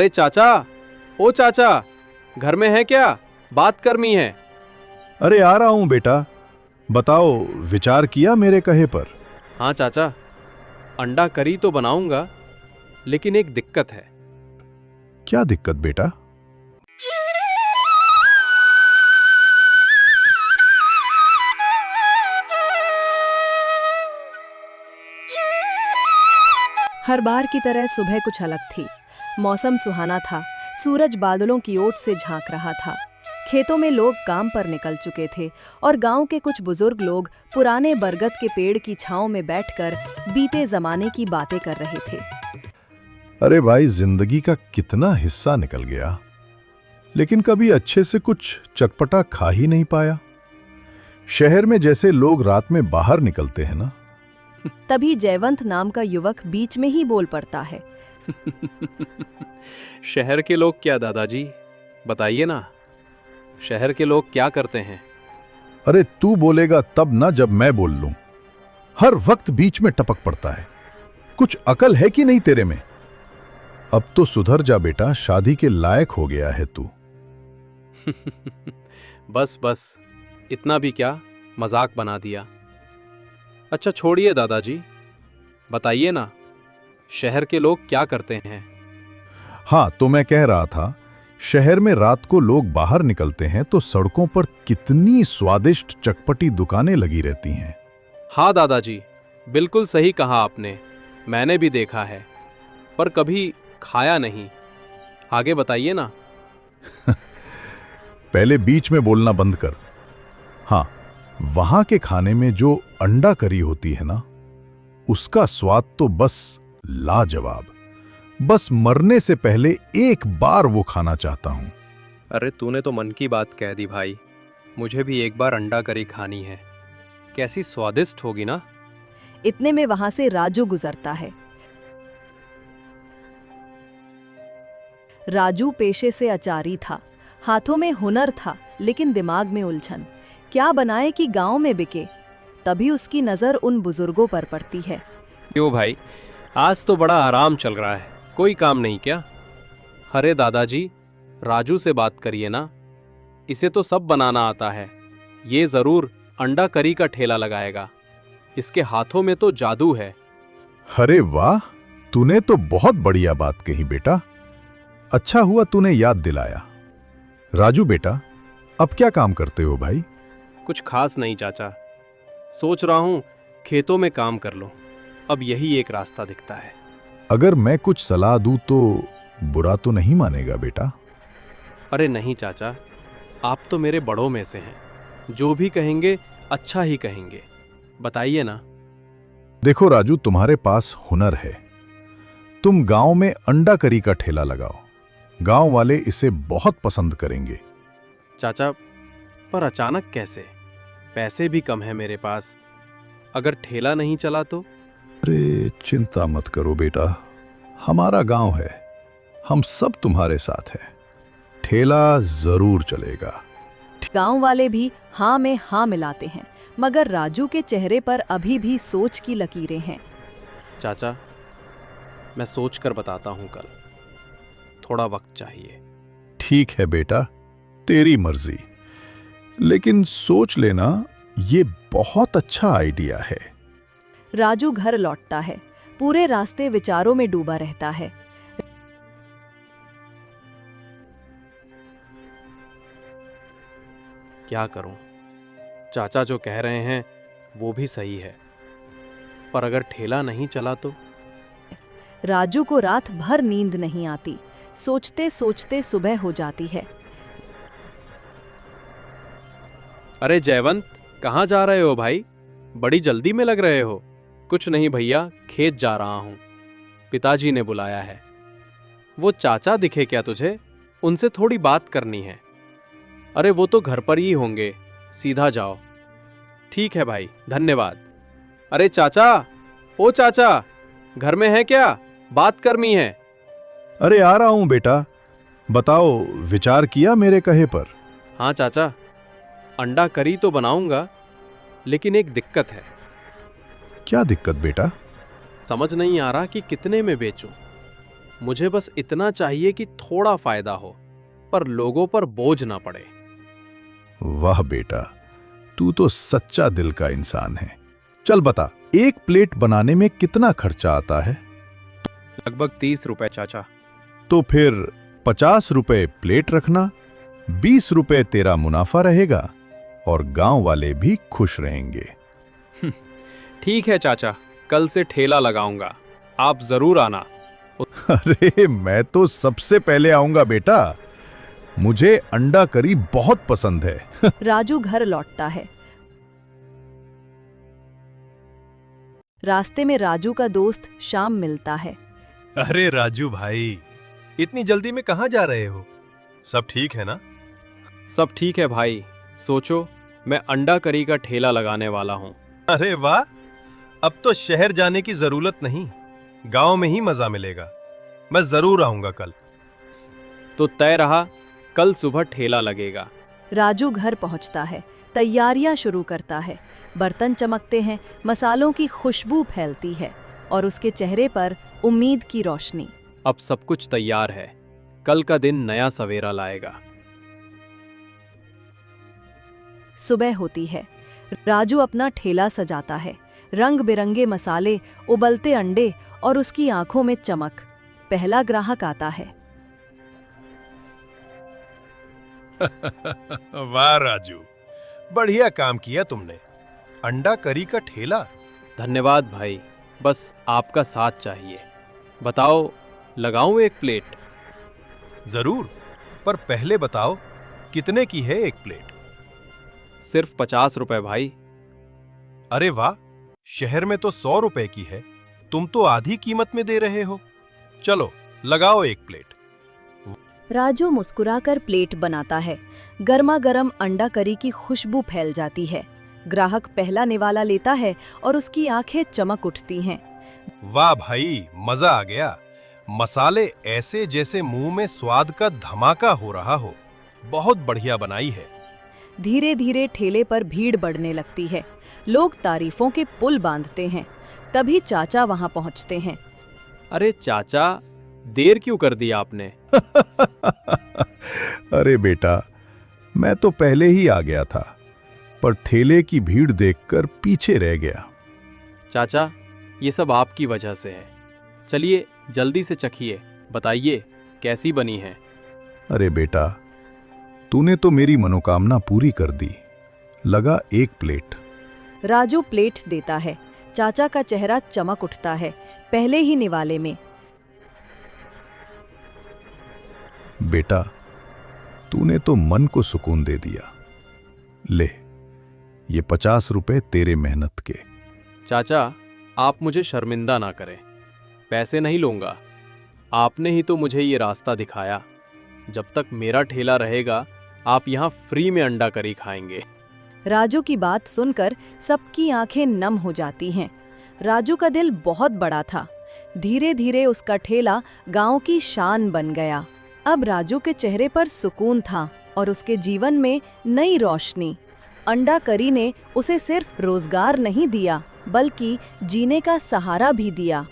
अरे चाचा, ओ चाचा, घर में है क्या? बात करनी है। अरे आ रहा हूं बेटा, बताओ, विचार किया मेरे कहे पर? हाँ चाचा, अंडा करी तो बनाऊंगा, लेकिन एक दिक्कत है। क्या दिक्कत बेटा? हर बार की तरह सुबह कुछ अलग थी। मौसम सुहाना था, सूरज बादलों की ओट से झांक रहा था। खेतों में लोग काम पर निकल चुके थे और गांव के कुछ बुजुर्ग लोग पुराने बरगद के पेड़ की छांव में बैठकर बीते जमाने की बातें कर रहे थे। अरे भाई, जिंदगी का कितना हिस्सा निकल गया, लेकिन कभी अच्छे से कुछ चटपटा खा ही नहीं पाया। शहर में जैसे लोग रात में बाहर निकलते हैं ना। तभी जयवंत नाम का युवक बीच में ही बोल पड़ता है। शहर के लोग क्या दादाजी, बताइए ना, शहर के लोग क्या करते हैं? अरे तू बोलेगा तब ना जब मैं बोल लूं। हर वक्त बीच में टपक पड़ता है। कुछ अकल है कि नहीं तेरे में? अब तो सुधर जा बेटा, शादी के लायक हो गया है तू। बस बस, इतना भी क्या, मजाक बना दिया। अच्छा छोड़िए दादाजी, बताइए ना, शहर के लोग क्या करते हैं? हाँ, तो मैं कह रहा था, शहर में रात को लोग बाहर निकलते हैं तो सड़कों पर कितनी स्वादिष्ट चटपटी दुकानें लगी रहती हैं। हाँ दादाजी, बिल्कुल सही कहा आपने, मैंने भी देखा है, पर कभी खाया नहीं। आगे बताइए ना। पहले बीच में बोलना बंद कर। हाँ, वहां के खाने में जो अंडा करी होती है ना, उसका स्वाद तो बस लाजवाब। बस मरने से पहले एक बार वो खाना चाहता हूं। अरे तूने तो मन की बात कह दी भाई, मुझे भी एक बार अंडा करी खानी है। कैसी स्वादिष्ट होगी ना। इतने में वहां से राजू गुजरता है। राजू पेशे से अचारी था, हाथों में हुनर था, लेकिन दिमाग में उलझन। क्या बनाए कि गांव में बिके? तभी उसकी नजर उन बुजुर्गों पर पड़ती है। क्यों भाई, आज तो बड़ा आराम चल रहा है, कोई काम नहीं क्या? अरे दादाजी, राजू से बात करिए ना, इसे तो सब बनाना आता है। ये जरूर अंडा करी का ठेला लगाएगा, इसके हाथों में तो जादू है। अरे वाह, तूने तो बहुत बढ़िया बात कही बेटा। अच्छा हुआ तूने याद दिलाया। राजू बेटा, अब क्या काम करते हो भाई? कुछ खास नहीं चाचा, सोच रहा हूं खेतों में काम कर लो, अब यही एक रास्ता दिखता है। अगर मैं कुछ सलाह दूं तो बुरा तो नहीं मानेगा बेटा? अरे नहीं चाचा, आप तो मेरे बड़ों में से हैं, जो भी कहेंगे अच्छा ही कहेंगे, बताइए ना। देखो राजू, तुम्हारे पास हुनर है। तुम गांव में अंडा करी का ठेला लगाओ, गांव वाले इसे बहुत पसंद करेंगे। चाचा, पर अचानक कैसे? पैसे भी कम है मेरे पास, अगर ठेला नहीं चला तो? अरे चिंता मत करो बेटा, हमारा गांव है, हम सब तुम्हारे साथ हैं। ठेला जरूर चलेगा। गांव वाले भी हाँ में हाँ मिलाते हैं, मगर राजू के चेहरे पर अभी भी सोच की लकीरें हैं। चाचा, मैं सोच कर बताता हूं कल, थोड़ा वक्त चाहिए। ठीक है बेटा, तेरी मर्जी, लेकिन सोच लेना, ये बहुत अच्छा आइडिया है। राजू घर लौटता है, पूरे रास्ते विचारों में डूबा रहता है। क्या करूं? चाचा जो कह रहे हैं वो भी सही है, पर अगर ठेला नहीं चला तो? राजू को रात भर नींद नहीं आती, सोचते सोचते सुबह हो जाती है। अरे जयवंत, कहाँ जा रहे हो भाई? बड़ी जल्दी में लग रहे हो। कुछ नहीं भैया, खेत जा रहा हूं, पिताजी ने बुलाया है। वो चाचा दिखे क्या तुझे? उनसे थोड़ी बात करनी है। अरे वो तो घर पर ही होंगे, सीधा जाओ। ठीक है भाई, धन्यवाद। अरे चाचा, ओ चाचा, घर में है क्या? बात करनी है। अरे आ रहा हूं बेटा, बताओ, विचार किया मेरे कहे पर? हाँ चाचा, अंडा करी तो बनाऊंगा, लेकिन एक दिक्कत है। क्या दिक्कत बेटा? समझ नहीं आ रहा कि कितने में बेचूं। मुझे बस इतना चाहिए कि थोड़ा फायदा हो, पर लोगों पर बोझ ना पड़े। वाह बेटा, तू तो सच्चा दिल का इंसान है। चल बता, एक प्लेट बनाने में कितना खर्चा आता है? लगभग 30 रुपए चाचा। तो फिर 50 रुपए प्लेट रखना, 20 रुपए तेरा मुनाफा रहेगा और गांव वाले भी खुश रहेंगे। ठीक है चाचा, कल से ठेला लगाऊंगा, आप जरूर आना। अरे मैं तो सबसे पहले आऊंगा बेटा, मुझे अंडा करी बहुत पसंद है। राजू घर लौटता है। रास्ते में राजू का दोस्त श्याम मिलता है। अरे राजू भाई, इतनी जल्दी में कहाँ जा रहे हो? सब ठीक है ना? सब ठीक है भाई, सोचो मैं अंडा करी का ठेला लगाने वाला हूँ। अरे वाह, अब तो शहर जाने की जरूरत नहीं, गांव में ही मजा मिलेगा। मैं जरूर आऊंगा कल। तो तय रहा, कल सुबह ठेला लगेगा। राजू घर पहुंचता है, तैयारियां शुरू करता है। बर्तन चमकते हैं, मसालों की खुशबू फैलती है और उसके चेहरे पर उम्मीद की रोशनी। अब सब कुछ तैयार है, कल का दिन नया सवेरा लाएगा। सुबह होती है। राजू अपना ठेला सजाता है। रंग बिरंगे मसाले, उबलते अंडे और उसकी आंखों में चमक। पहला ग्राहक आता है। वाह राजू, बढ़िया काम किया तुमने। अंडा करी का ठेला। धन्यवाद भाई, बस आपका साथ चाहिए। बताओ, लगाऊं एक प्लेट? जरूर, पर पहले बताओ कितने की है एक प्लेट? सिर्फ 50 रुपए भाई। अरे वाह, शहर में तो 100 रुपए की है, तुम तो आधी कीमत में दे रहे हो। चलो लगाओ एक प्लेट। राजू मुस्कुराकर प्लेट बनाता है। गर्मा गर्म अंडा करी की खुशबू फैल जाती है। ग्राहक पहला निवाला लेता है और उसकी आंखें चमक उठती हैं। वाह भाई, मजा आ गया। मसाले ऐसे जैसे मुंह में स्वाद का धमाका हो रहा हो। बहुत बढ़िया बनाई है। धीरे धीरे ठेले पर भीड़ बढ़ने लगती है। लोग तारीफों के पुल बांधते हैं। तभी चाचा वहां पहुंचते हैं। अरे चाचा, देर क्यों कर दी आपने? अरे बेटा, मैं तो पहले ही आ गया था, पर ठेले की भीड़ देखकर पीछे रह गया। चाचा, ये सब आपकी वजह से है। चलिए जल्दी से चखिए, बताइए कैसी बनी है। अरे बेटा, तूने तो मेरी मनोकामना पूरी कर दी। लगा एक प्लेट। राजू प्लेट देता है। चाचा का चेहरा चमक उठता है। पहले ही निवाले में। बेटा, तूने तो मन को सुकून दे दिया। ले, ये 50 रुपए तेरे मेहनत के। चाचा, आप मुझे शर्मिंदा ना करें, पैसे नहीं लूंगा। आपने ही तो मुझे ये रास्ता दिखाया। जब तक मेरा ठेला रहेगा, आप यहाँ फ्री में अंडा करी खाएंगे। राजू की बात सुनकर सबकी आंखें नम हो जाती हैं। राजू का दिल बहुत बड़ा था। धीरे धीरे उसका ठेला गांव की शान बन गया। अब राजू के चेहरे पर सुकून था और उसके जीवन में नई रोशनी। अंडा करी ने उसे सिर्फ रोजगार नहीं दिया, बल्कि जीने का सहारा भी दिया।